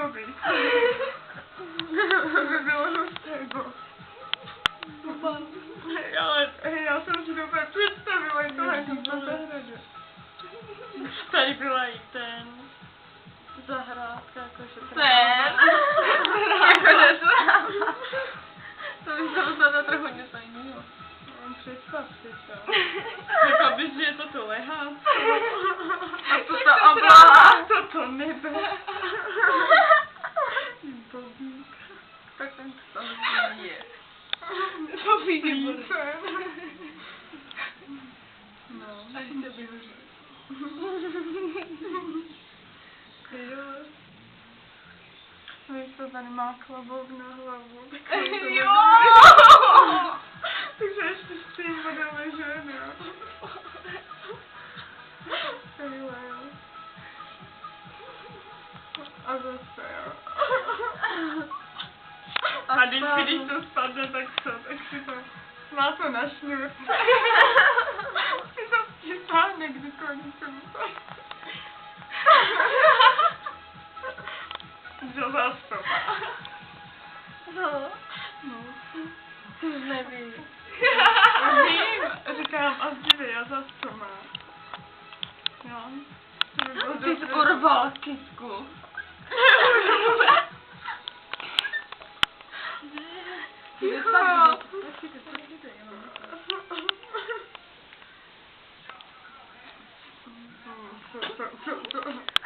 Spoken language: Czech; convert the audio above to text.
bobík. To by bylo hustého. Ale já jsem si to úplně představila, i tohle jsem na zahradě. Tady byla i ten zahrádka, jakože Jakože to by se dostala trochu něco jiného. Představ si to. Jako bys, že je to lehá. A to ta obloha. To nebe. Bobík. Tak ten to je. Bobík je bude. No. A ještě vyhořel. Jo. Víš, to tady má klobouk na hlavu. Jo! Takže ještě s tím budeme žen, jo. Takhle, jo. A zase, jo. A vždycky, když to spadne, tak co? Tak si to... Má to na šňůrce. Si to přitáhne, kdy končím. Že zas to má. No. No. Nevím. Vím, říkám, a zdivě, já zas to má. Jo. Ty jsi porvala kytku. Jde fakt, co?